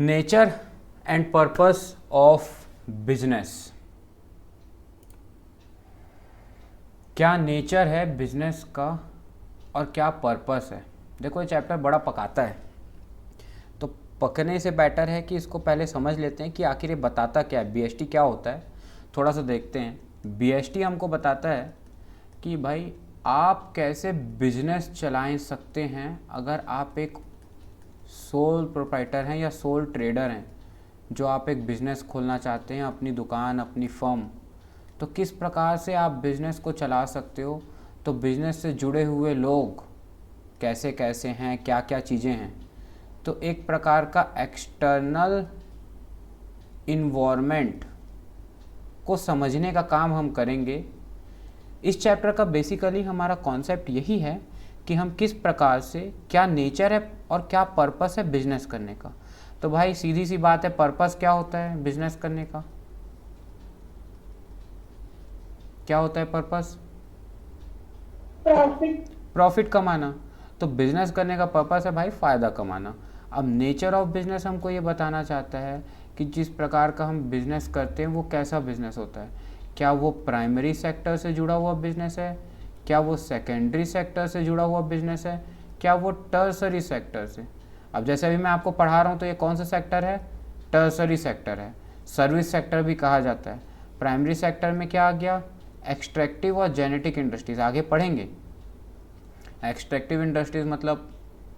Nature and purpose of business. क्या nature है business का और क्या पर्पस है। देखो ये चैप्टर बड़ा पकाता है, तो पकने से बेटर है कि इसको पहले समझ लेते हैं कि आखिर ये बताता क्या है, बीएसटी क्या होता है। थोड़ा सा देखते हैं। बीएसटी हमको बताता है कि भाई आप कैसे बिजनेस चला सकते हैं अगर आप एक सोल प्रोप्राइटर हैं या सोल ट्रेडर हैं, जो आप एक बिज़नेस खोलना चाहते हैं, अपनी दुकान, अपनी फर्म, तो किस प्रकार से आप बिज़नेस को चला सकते हो। तो बिज़नेस से जुड़े हुए लोग कैसे कैसे हैं, क्या क्या चीज़ें हैं। तो एक प्रकार का एक्सटर्नल इन्वायरमेंट को समझने का काम हम करेंगे। इस चैप्टर का बेसिकली हमारा कॉन्सेप्ट यही है कि हम किस प्रकार से, क्या नेचर है और क्या पर्पस है बिजनेस करने का। तो भाई सीधी सी बात है, पर्पस क्या होता है बिजनेस करने का, क्या होता है पर्पस? प्रॉफिट कमाना। तो बिजनेस करने का पर्पस है भाई फायदा कमाना। अब नेचर ऑफ बिजनेस हमको ये बताना चाहता है कि जिस प्रकार का हम बिजनेस करते हैं वो कैसा बिजनेस होता है। क्या वो प्राइमरी सेक्टर से जुड़ा हुआ बिजनेस है, क्या वो सेकेंडरी सेक्टर से जुड़ा हुआ बिजनेस है, क्या वो टर्सरी सेक्टर से। अब जैसे अभी मैं आपको पढ़ा रहा हूँ तो ये कौन सा सेक्टर है, टर्सरी सेक्टर है। सर्विस सेक्टर भी कहा जाता है। प्राइमरी सेक्टर में क्या आ गया, एक्सट्रैक्टिव और जेनेटिक इंडस्ट्रीज, आगे पढ़ेंगे। एक्सट्रैक्टिव इंडस्ट्रीज मतलब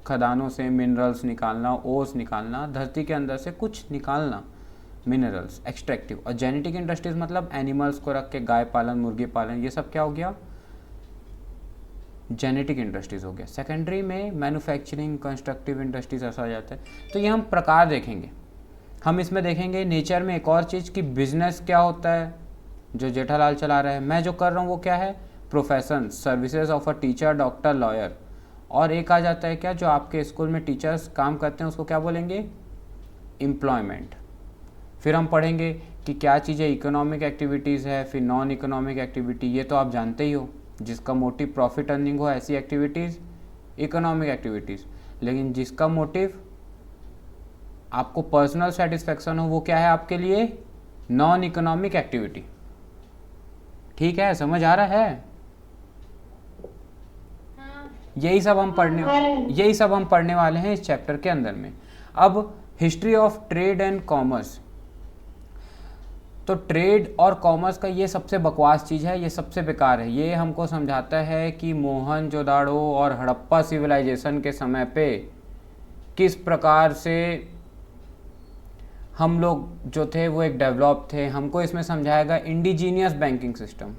खदानों से मिनरल्स निकालना, ओस निकालना, धरती के अंदर से कुछ निकालना, मिनरल्स, एक्सट्रैक्टिव। और जेनेटिक इंडस्ट्रीज मतलब एनिमल्स को रख के गाय पालन, मुर्गी पालन, ये सब क्या हो गया, जेनेटिक इंडस्ट्रीज हो गया। सेकेंडरी में मैन्युफैक्चरिंग, कंस्ट्रक्टिव इंडस्ट्रीज ऐसा आ जाता है। तो ये हम प्रकार देखेंगे। हम इसमें देखेंगे नेचर में एक और चीज़ कि बिजनेस क्या होता है, जो जेठालाल चला रहा है। मैं जो कर रहा हूँ वो क्या है, profession, services of a teacher, doctor, lawyer. और एक आ जाता है क्या, जो आपके स्कूल में टीचर्स काम करते हैं उसको क्या बोलेंगे, एम्प्लॉयमेंट। फिर हम पढ़ेंगे कि क्या चीज़ें इकोनॉमिक एक्टिविटीज़ है, फिर नॉन इकोनॉमिक एक्टिविटी। ये तो आप जानते ही हो, जिसका मोटिव प्रॉफिट अर्निंग हो ऐसी एक्टिविटीज़ इकोनॉमिक एक्टिविटीज़। लेकिन जिसका मोटिव आपको पर्सनल सेटिस्फेक्शन हो वो क्या है आपके लिए, नॉन इकोनॉमिक एक्टिविटी। ठीक है, समझ आ रहा है? यही सब हम पढ़ने वाले हैं इस चैप्टर के अंदर में। अब history of trade and commerce. तो ट्रेड और कॉमर्स का ये सबसे बकवास चीज़ है, ये सबसे बेकार है। ये हमको समझाता है कि मोहनजोदाड़ो और हड़प्पा सिविलाइजेशन के समय पे किस प्रकार से हम लोग जो थे वो एक डेवलप थे। हमको इसमें समझाएगा इंडिजीनियस बैंकिंग सिस्टम,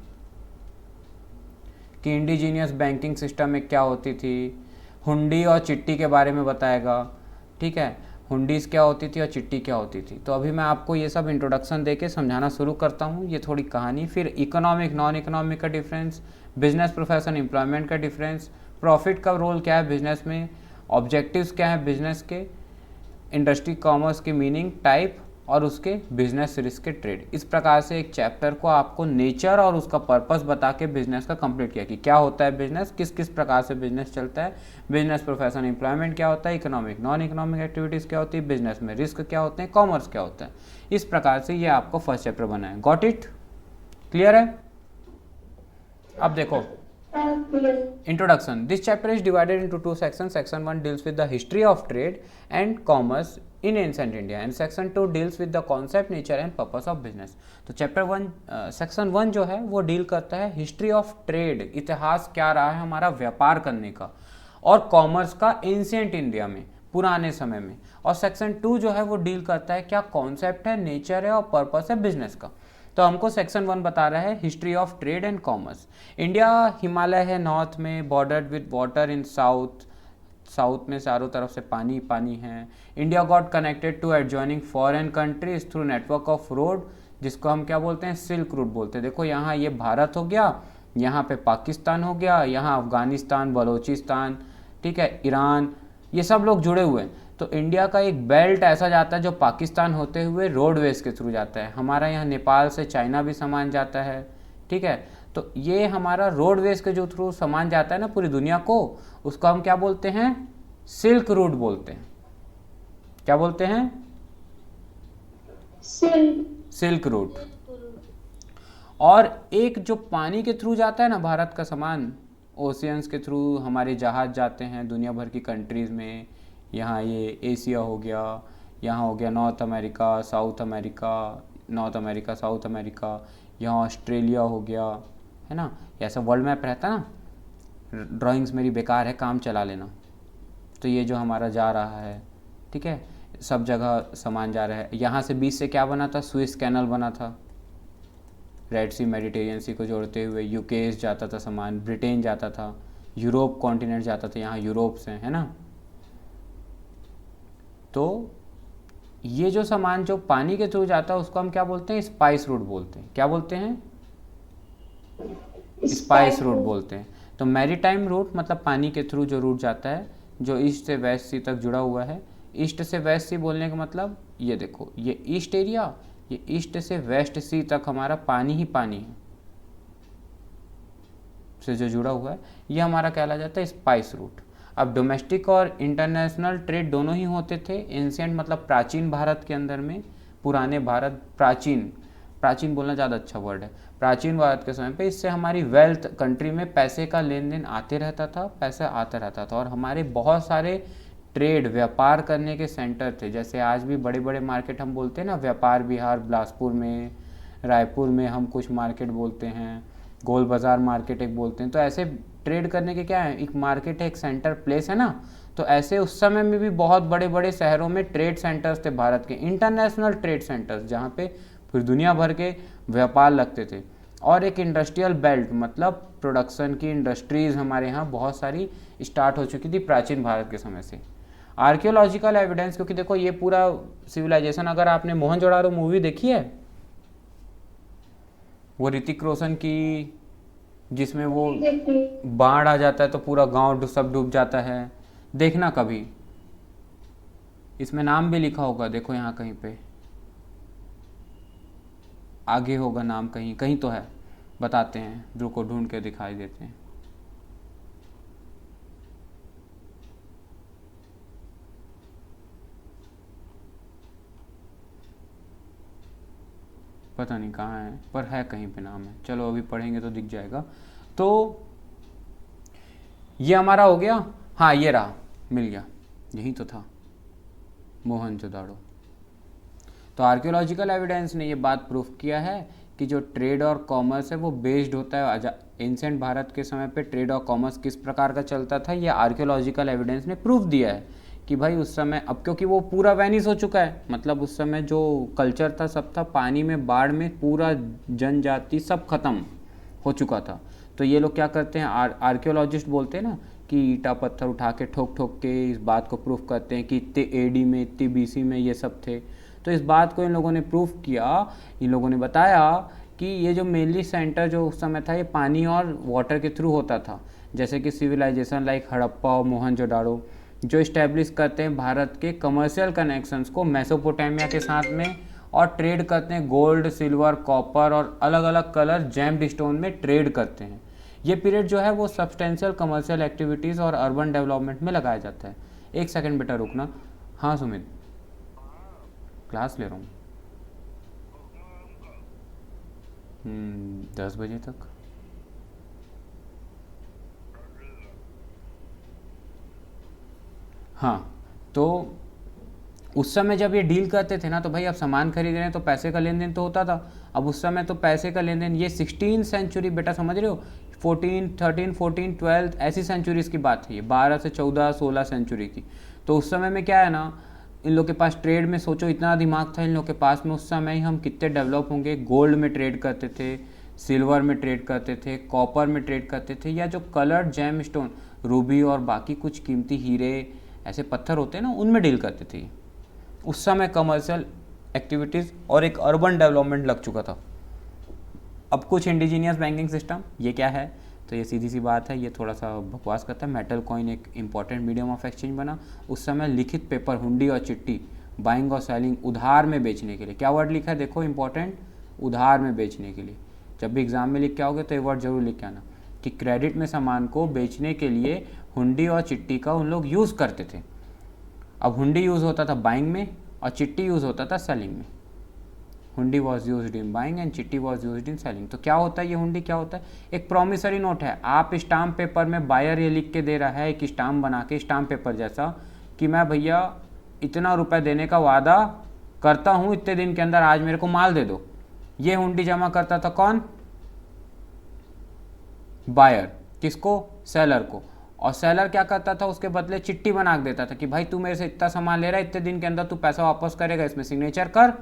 कि इंडिजीनियस बैंकिंग सिस्टम में क्या होती थी। हुंडी और चिट्टी के बारे में बताएगा। ठीक है, हुंडीज़ क्या होती थी और चिट्टी क्या होती थी। तो अभी मैं आपको ये सब इंट्रोडक्शन दे के समझाना शुरू करता हूँ, ये थोड़ी कहानी। फिर इकोनॉमिक, नॉन इकोनॉमिक का डिफरेंस, बिजनेस, प्रोफेशन, एम्प्लॉयमेंट का डिफरेंस, प्रॉफिट का रोल क्या है बिजनेस में, ऑब्जेक्टिव्स क्या है बिजनेस के, इंडस्ट्री, कॉमर्स की मीनिंग, टाइप और उसके बिजनेस, रिस्क के ट्रेड। इस प्रकार से एक चैप्टर को आपको नेचर और उसका पर्पस बता के बिजनेस का कंप्लीट किया कि क्या होता है बिजनेस, किस किस प्रकार से बिजनेस चलता है, बिजनेस, प्रोफेशन, एम्प्लॉयमेंट क्या होता है, इकोनॉमिक, नॉन इकोनॉमिक एक्टिविटीज़ क्या होती है, बिजनेस में रिस्क क्या होते हैं, कॉमर्स क्या होता है। इस प्रकार से ये आपको फर्स्ट चैप्टर बना है। Got it? क्लियर है? अब देखो introduction. This chapter is divided into two section. Section 1 deals with the history of trade and commerce in ancient India and section 2 deals with the concept, nature and purpose of business। तो chapter 1 section 1 जो है वो deal करता है history of trade, इतिहास क्या रहा है हमारा व्यापार करने का, और कॉमर्स का एंशिएंट इंडिया में, पुराने समय में। और सेक्शन 2 जो है वो डील करता है क्या कॉन्सेप्ट है, नेचर है और पर्पस है बिजनेस का। तो हमको सेक्शन 1 बता रहा है history of trade and commerce. India Himalaya है नॉर्थ में, bordered with water in south, south में चारों तरफ से पानी पानी है। India got connected to adjoining foreign countries through network of road, जिसको हम क्या बोलते हैं, सिल्क रूट बोलते हैं। देखो यहाँ ये भारत हो गया, यहाँ पे पाकिस्तान हो गया, यहाँ अफगानिस्तान, बलोचिस्तान, ठीक है, ईरान, ये सब लोग जुड़े हुए हैं। तो इंडिया का एक बेल्ट ऐसा जाता है जो पाकिस्तान होते हुए रोडवेज के थ्रू जाता है। हमारा यहाँ नेपाल से चाइना भी सामान जाता है। ठीक है, तो ये हमारा रोडवेज के जो थ्रू सामान जाता है ना पूरी दुनिया को, उसको हम क्या बोलते हैं, सिल्क रूट बोलते हैं। क्या बोलते हैं, सिल्क रूट। और एक जो पानी के थ्रू जाता है ना भारत का सामान, ओशियंस के थ्रू हमारे जहाज़ जाते हैं दुनिया भर की कंट्रीज़ में। यहाँ ये एशिया हो गया, यहाँ हो गया north America, south America, north America, south America, यहाँ ऑस्ट्रेलिया हो गया, है ना। ऐसा वर्ल्ड मैप रहता है ना। ड्राइंग्स मेरी बेकार है, काम चला लेना। तो ये जो हमारा जा रहा है, ठीक है, सब जगह सामान जा रहा है। यहाँ से बीच से क्या बना था, स्विस कैनल बना था, रेड सी मेडिटेरियन सी को जोड़ते हुए। यूकेस जाता था सामान, ब्रिटेन जाता था, यूरोप कॉन्टिनेंट जाता था, यहाँ यूरोप से, है ना। तो ये जो सामान जो पानी के थ्रू जाता है उसको हम क्या बोलते हैं, स्पाइस रूट बोलते हैं। क्या बोलते हैं, स्पाइस रूट बोलते हैं। तो मैरीटाइम रूट मतलब पानी के थ्रू जो रूट जाता है, जो ईस्ट से वेस्ट सी तक जुड़ा हुआ है। ईस्ट से वेस्ट सी बोलने का मतलब ये देखो, ये ईस्ट एरिया, ये ईस्ट से वेस्ट सी तक हमारा पानी ही पानी है से जो जुड़ा हुआ है, ये हमारा कहला जाता है स्पाइस रूट। अब डोमेस्टिक और इंटरनेशनल ट्रेड दोनों ही होते थे। एंशिएंट मतलब प्राचीन भारत के अंदर में, पुराने भारत, प्राचीन, प्राचीन बोलना ज़्यादा अच्छा वर्ड है, प्राचीन भारत के समय पे इससे हमारी वेल्थ, कंट्री में पैसे का लेन देन आते रहता था, पैसा आता रहता था। और हमारे बहुत सारे ट्रेड, व्यापार करने के सेंटर थे। जैसे आज भी बड़े बड़े मार्केट हम बोलते हैं ना, व्यापार विहार बिलासपुर में, रायपुर में हम कुछ मार्केट बोलते हैं, गोल बाज़ार मार्केट एक बोलते हैं। तो ऐसे ट्रेड करने के क्या है, एक मार्केट है, एक सेंटर प्लेस है ना। तो ऐसे उस समय में भी बहुत बड़े बड़े शहरों में ट्रेड सेंटर्स थे भारत के, इंटरनेशनल ट्रेड सेंटर्स, जहाँ पे फिर दुनिया भर के व्यापार लगते थे। और एक इंडस्ट्रियल बेल्ट मतलब प्रोडक्शन की इंडस्ट्रीज़ हमारे यहाँ बहुत सारी स्टार्ट हो चुकी थी प्राचीन भारत के समय से। आर्कियोलॉजिकल एविडेंस, क्योंकि देखो ये पूरा सिविलाइजेशन, अगर आपने मोहनजोदाड़ो मूवी देखी है, वो ऋतिक रोशन की, जिसमें वो बाढ़ आ जाता है तो पूरा गांव सब डूब जाता है, देखना कभी। इसमें नाम भी लिखा होगा, देखो यहाँ कहीं पे आगे होगा नाम, कहीं कहीं तो है, बताते हैं, रुको ढूंढ के दिखाई देते हैं। पता नहीं कहाँ है, पर है कहीं पे नाम है, चलो अभी पढ़ेंगे तो दिख जाएगा। तो ये हमारा हो गया, हाँ ये रहा, मिल गया, यही तो था, मोहनजोदाड़ो। तो आर्कियोलॉजिकल एविडेंस ने ये बात प्रूफ किया है कि जो ट्रेड और कॉमर्स है वो बेस्ड होता है। एंशिएंट भारत के समय पे ट्रेड और कॉमर्स किस प्रकार का चलता था, ये आर्कियोलॉजिकल एविडेंस ने प्रूफ दिया है कि भाई उस समय, अब क्योंकि वो पूरा वैनिश हो चुका है, मतलब उस समय जो कल्चर था सब था, पानी में, बाढ़ में पूरा जनजाति सब खत्म हो चुका था। तो ये लोग क्या करते हैं, आर्कियोलॉजिस्ट बोलते हैं ना कि ईटा पत्थर उठा के ठोक ठोक के इस बात को प्रूफ करते हैं कि इतने एडी में, इतनी बीसी में ये सब थे। तो इस बात को इन लोगों ने प्रूफ किया, इन लोगों ने बताया कि ये जो मेनली सेंटर जो उस समय था ये पानी और वाटर के थ्रू होता था। जैसे कि सिविलाइजेशन लाइक हड़प्पा और मोहनजोदाड़ो जो इस्टेब्लिश करते हैं भारत के कमर्शियल कनेक्शंस को मेसोपोटामिया के साथ में, और ट्रेड करते हैं गोल्ड, सिल्वर, कॉपर और अलग अलग कलर जेम्ड स्टोन में ट्रेड करते हैं। ये पीरियड जो है वो सब्सटेंशियल कमर्शियल एक्टिविटीज़ और अर्बन डेवलपमेंट में लगाया जाता है। एक सेकंड बेटा रुकना। हाँ सुमित, क्लास ले रहा हूँ 10 बजे तक। हाँ, तो उस समय जब ये डील करते थे ना, तो भाई अब सामान खरीद रहे हैं तो पैसे का लेन देन तो होता था। अब उस समय तो पैसे का लेन देन, ये 16 सेंचुरी बेटा समझ रहे हो, 14, 13, 14, 12 ऐसी सेंचुरीज़ की बात है ये, 12 से 14, 16 सेंचुरी की। तो उस समय में क्या है ना, इन लोग के पास ट्रेड में सोचो इतना दिमाग था इन लोग के पास में, उस समय ही हम कितने डेवलप होंगे। गोल्ड में ट्रेड करते थे, सिल्वर में ट्रेड करते थे, कॉपर में ट्रेड करते थे, या जो कलर्ड जेम स्टोन, रूबी और बाकी कुछ कीमती हीरे ऐसे पत्थर होते हैं ना, उनमें डील करते थे। उस समय कमर्शियल एक्टिविटीज़ और एक अर्बन डेवलपमेंट लग चुका था। अब कुछ इंडिजीनियस बैंकिंग सिस्टम, ये क्या है, तो ये सीधी सी बात है, ये थोड़ा सा बकवास करता है। मेटल कॉइन एक इंपॉर्टेंट मीडियम ऑफ एक्सचेंज बना। उस समय लिखित पेपर, हुंडी और चिट्ठी, बाइंग और सेलिंग, उधार में बेचने के लिए। क्या वर्ड लिखा है देखो इंपॉर्टेंट, उधार में बेचने के लिए। जब भी एग्जाम में लिख के आओगे तो ये वर्ड जरूर लिख के आना कि क्रेडिट में सामान को बेचने के लिए हुंडी और चिट्ठी का उन लोग यूज़ करते थे। अब हुंडी यूज़ होता था बाइंग में और चिट्ठी यूज़ होता था सेलिंग में। हुंडी was used in buying and चिट्टी वॉज यूज्ड इन सेलिंग। तो क्या होता है ये हुंडी, क्या होता है? एक प्रॉमिसरी नोट है। आप स्टाम्प पेपर में बायर ये लिख के दे रहा है, एक स्टाम्प बना के, स्टाम्प पेपर जैसा, कि मैं भैया इतना रुपए देने का वादा करता हूँ, इतने दिन के अंदर आज मेरे को माल दे दो। ये हुंडी जमा करता था कौन? बायर। किसको? सेलर को। और सेलर क्या करता था? उसके बदले चिट्ठी बना के देता था कि भाई तू मेरे से इतना सामान ले रहा है, इतने दिन के अंदर तू पैसा वापस करेगा, इसमें सिग्नेचर कर,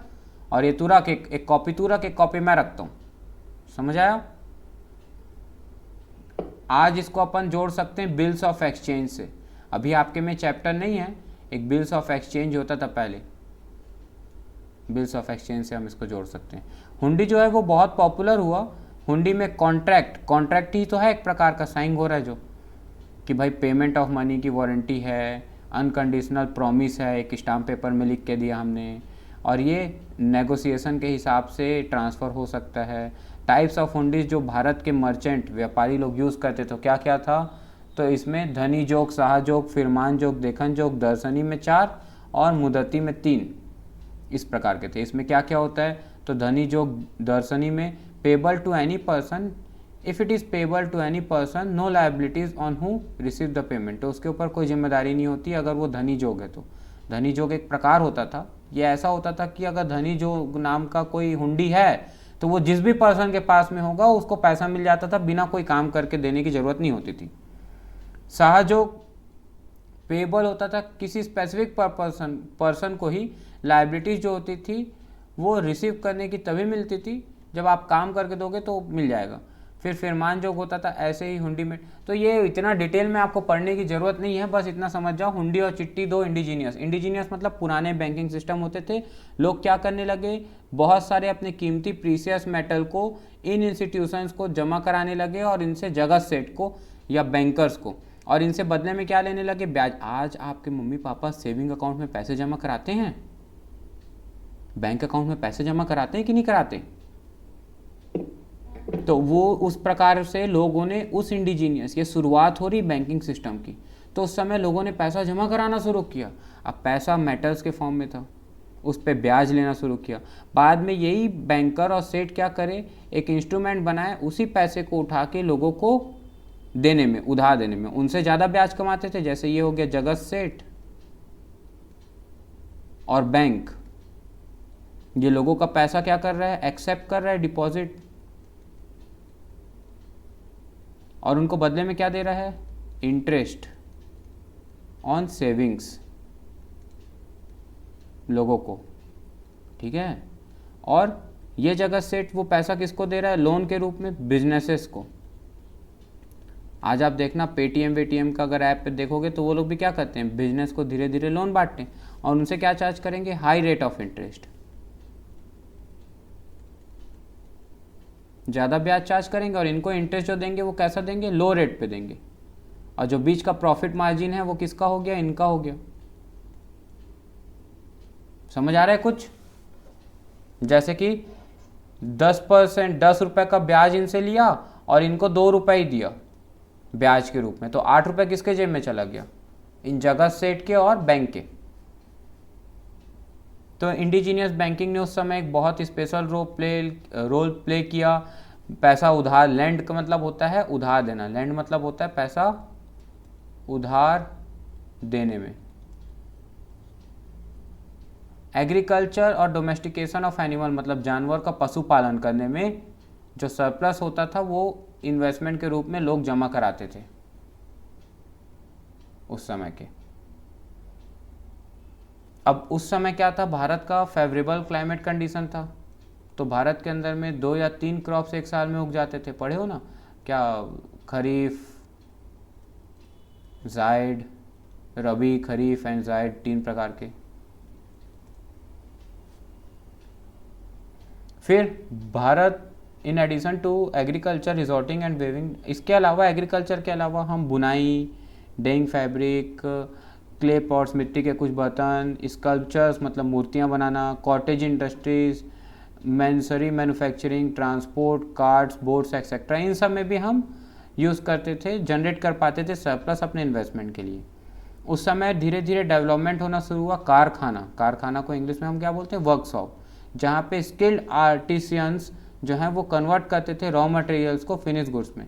और ये तू रख, एक कॉपी तू रख, एक कॉपी मैं रखता हूँ। समझ आया? आज इसको अपन जोड़ सकते हैं बिल्स ऑफ एक्सचेंज से। अभी आपके में चैप्टर नहीं है, एक बिल्स ऑफ एक्सचेंज होता था पहले, बिल्स ऑफ एक्सचेंज से हम इसको जोड़ सकते हैं। हुंडी जो है वो बहुत पॉपुलर हुआ। हुंडी में कॉन्ट्रैक्ट ही तो है एक प्रकार का, साइन हो रहा है जो, कि भाई पेमेंट ऑफ मनी की वारंटी है, अनकंडीशनल प्रॉमिस है, एक स्टाम्प पेपर में लिख के दिया हमने, और ये नेगोशिएशन के हिसाब से ट्रांसफ़र हो सकता है। टाइप्स ऑफ हुंडीज जो भारत के मर्चेंट व्यापारी लोग यूज़ करते थे क्या क्या था? तो इसमें धनी जोग, शाहजोग, फिरमान जोग, देखन जोग, दर्शनी में 4 और मुदती में 3 इस प्रकार के थे। इसमें क्या क्या होता है? तो धनी जोग दर्शनी में payable to any person, if it is payable to any person, no liabilities on who receive the payment. तो उसके ऊपर कोई जिम्मेदारी नहीं होती अगर वो धनी जोग है तो। धनी जोग एक प्रकार होता था, ये ऐसा होता था कि अगर धनी जोग नाम का कोई हुंडी है तो वो जिस भी पर्सन के पास में होगा उसको पैसा मिल जाता था, बिना कोई काम करके देने की ज़रूरत नहीं होती थी। शाहजोग पेबल होता था किसी स्पेसिफिक पर्सन को ही, लाइबिलिटीज़ जो होती थी वो रिसीव करने की तभी मिलती थी जब आप काम करके दोगे तो मिल जाएगा। फिर फिरमान जोग होता था ऐसे ही हुंडी में। तो ये इतना डिटेल में आपको पढ़ने की ज़रूरत नहीं है, बस इतना समझ जाओ हुंडी और चिट्ठी दो इंडिजीनियस मतलब पुराने बैंकिंग सिस्टम होते थे। लोग क्या करने लगे, बहुत सारे अपने कीमती प्रीसियस मेटल को इन इंस्टीट्यूशंस को जमा कराने लगे, और इनसे जगह सेट को या बैंकर्स को, और इनसे बदले में क्या लेने लगे? ब्याज। आज आपके मम्मी पापा सेविंग अकाउंट में पैसे जमा कराते हैं, बैंक अकाउंट में पैसे जमा कराते हैं कि नहीं कराते? तो वो उस प्रकार से लोगों ने उस इंडिजीनियस, ये शुरुआत हो रही बैंकिंग सिस्टम की, तो उस समय लोगों ने पैसा जमा कराना शुरू किया। अब पैसा मेटल्स के फॉर्म में था, उस पर ब्याज लेना शुरू किया। बाद में यही बैंकर और सेठ क्या करे, एक इंस्ट्रूमेंट बनाए, उसी पैसे को उठा के लोगों को देने में, उधार देने में उनसे ज़्यादा ब्याज कमाते थे। जैसे ये हो गया जगत सेठ और बैंक, ये लोगों का पैसा क्या कर रहा है? एक्सेप्ट कर रहा है, डिपॉजिट, और उनको बदले में क्या दे रहा है? इंटरेस्ट ऑन सेविंग्स लोगों को, ठीक है। और ये जगत सेठ वो पैसा किसको दे रहा है? लोन के रूप में बिजनेसेस को। आज आप देखना पेटीएम वेटीएम का अगर ऐप पे देखोगे तो वो लोग भी क्या करते हैं? बिजनेस को धीरे धीरे लोन बांटते हैं, और उनसे क्या चार्ज करेंगे? हाई रेट ऑफ इंटरेस्ट, ज़्यादा ब्याज चार्ज करेंगे, और इनको इंटरेस्ट जो देंगे वो कैसा देंगे? लो रेट पे देंगे। और जो बीच का प्रॉफिट मार्जिन है वो किसका हो गया? इनका हो गया। समझ आ रहा है कुछ? जैसे कि 10% 10 रुपये का ब्याज इनसे लिया और इनको 2 रुपये ही दिया ब्याज के रूप में, तो 8 रुपये किसके जेब में चला गया? इन जगत सेठ के और बैंक के। तो इंडिजीनियस बैंकिंग ने उस समय एक बहुत स्पेशल रोल प्ले किया। पैसा उधार, लैंड का मतलब होता है उधार देना, लैंड मतलब होता है पैसा उधार देने में। एग्रीकल्चर और डोमेस्टिकेशन ऑफ एनिमल मतलब जानवर का पशुपालन करने में जो सरप्लस होता था वो इन्वेस्टमेंट के रूप में लोग जमा कराते थे उस समय के। अब उस समय क्या था? भारत का फेवरेबल क्लाइमेट कंडीशन था, तो भारत के अंदर में 2 या 3 क्रॉप्स एक साल में उग जाते थे। पढ़े हो ना क्या? खरीफ, जायद, रबी, खरीफ एंड जायद, 3 प्रकार के। फिर Bharat in addition to agriculture resorting and weaving, इसके अलावा एग्रीकल्चर के अलावा हम बुनाई, डेइंग फैब्रिक, क्ले पॉट्स मिट्टी के कुछ बर्तन, स्कल्पचर्स मतलब मूर्तियाँ बनाना, cottage industries, masonry manufacturing, transport, cards, boats etcetera, इन सब में भी हम यूज़ करते थे, जनरेट कर पाते थे सरप्लस अपने इन्वेस्टमेंट के लिए। उस समय धीरे धीरे डेवलपमेंट होना शुरू हुआ। कारखाना को इंग्लिश में हम क्या बोलते हैं? वर्कशॉप। जहाँ पे स्किल्ड आर्टिसियंस जो हैं वो कन्वर्ट करते थे रॉ मटेरियल्स को फिनिश गुड्स में,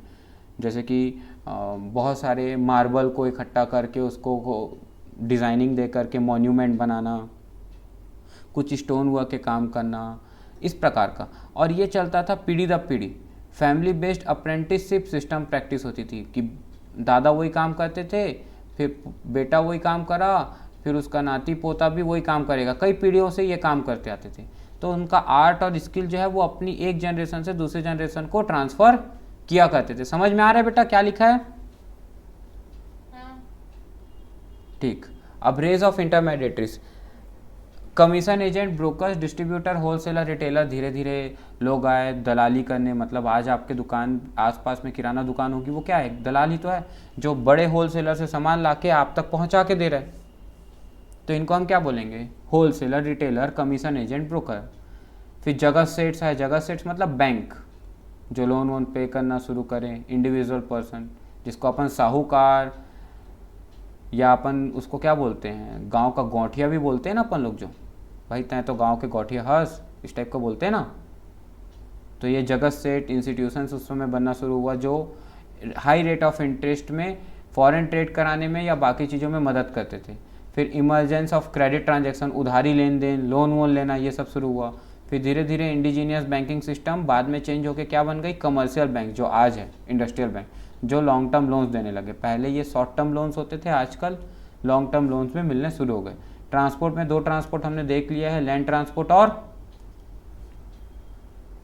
जैसे कि बहुत सारे मार्बल को इकट्ठा करके उसको डिज़ाइनिंग दे करके मॉन्यूमेंट बनाना, कुछ स्टोन वर्क के काम करना, इस प्रकार का। और ये चलता था पीढ़ी दर पीढ़ी। Family based apprenticeship system practice होती थी कि दादा वही काम करते थे, फिर बेटा वही काम करा, फिर उसका नाती पोता भी वही काम करेगा, कई पीढ़ियों से ये काम करते आते थे। तो उनका आर्ट और स्किल जो है वो अपनी एक जनरेशन से दूसरे जनरेशन को ट्रांसफ़र किया करते थे। समझ में आ रहा है बेटा क्या लिखा है? ठीक। अब rise of intermediaries, commission agent, brokers, distributor, wholesaler, retailer, धीरे धीरे लोग आए दलाली करने। मतलब आज आपके दुकान आसपास में किराना दुकान होगी, वो क्या है? दलाल ही तो है, जो बड़े होलसेलर से सामान लाके आप तक पहुंचा के दे रहे हैं। तो इनको हम क्या बोलेंगे? Wholesaler, retailer, commission agent, broker. फिर जगत सेट्स है, जगत सेट्स मतलब बैंक, जो लोन वोन पे करना शुरू करें। इंडिविजुअल पर्सन, जिसको अपन साहूकार या अपन उसको क्या बोलते हैं, गांव का गौठिया भी बोलते हैं ना अपन लोग, जो भाई तय तो गांव के गौठिया हंस, इस टाइप का बोलते हैं ना। तो ये जगत सेट इंस्टीट्यूशंस उस समय बनना शुरू हुआ, जो हाई रेट ऑफ इंटरेस्ट में फॉरेन ट्रेड कराने में या बाकी चीज़ों में मदद करते थे। फिर इमरजेंस ऑफ क्रेडिट ट्रांजैक्शन, उधारी लेन देन, लोन वोन लेना, ये सब शुरू हुआ। फिर धीरे धीरे इंडिजीनियस बैंकिंग सिस्टम बाद में चेंज होकर क्या बन गई? कमर्शियल बैंक, जो आज है इंडस्ट्रियल बैंक, जो लॉन्ग टर्म लोन्स देने लगे। पहले ये शॉर्ट टर्म लोन्स होते थे, आजकल लॉन्ग टर्म लोन्स में मिलने शुरू हो गए। ट्रांसपोर्ट में दो ट्रांसपोर्ट हमने देख लिया है, लैंड ट्रांसपोर्ट और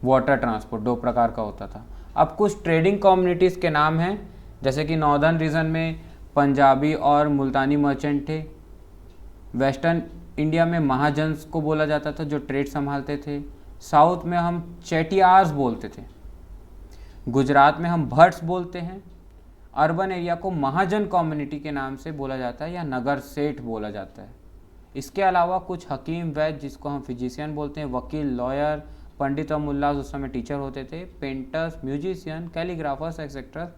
वाटर ट्रांसपोर्ट, दो प्रकार का होता था। अब कुछ ट्रेडिंग कम्युनिटीज़ के नाम हैं, जैसे कि नॉर्दर्न रीजन में पंजाबी और मुल्तानी मर्चेंट थे। वेस्टर्न इंडिया में महाजन्स को बोला जाता था, जो ट्रेड संभालते थे। साउथ में हम चेटियार्स बोलते थे। गुजरात में हम भट्ट्स बोलते हैं। अर्बन एरिया को महाजन कम्युनिटी के नाम से बोला जाता है या नगर सेठ बोला जाता है। इसके अलावा कुछ हकीम, वैद्य, जिसको हम फिजिशियन बोलते हैं, वकील, लॉयर, पंडित और मुल्लाज उस समय टीचर होते थे, पेंटर्स, म्यूजिशियन, कैलीग्राफर्स एक्सेट्रा,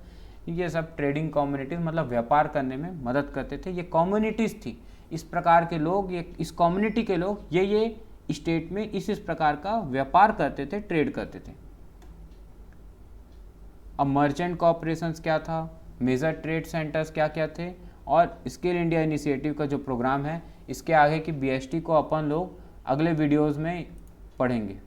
ये सब ट्रेडिंग कम्युनिटीज़ मतलब व्यापार करने में मदद करते थे। ये कम्युनिटीज़ थी, इस प्रकार के लोग, ये इस कम्युनिटी के लोग ये स्टेट में इस प्रकार का व्यापार करते थे, ट्रेड करते थे। अब मर्चेंट कॉर्पोरेशंस क्या था, मेजर ट्रेड सेंटर्स क्या क्या थे, और स्किल इंडिया इनिशिएटिव का जो प्रोग्राम है, इसके आगे की BST को अपन लोग अगले वीडियोज़ में पढ़ेंगे।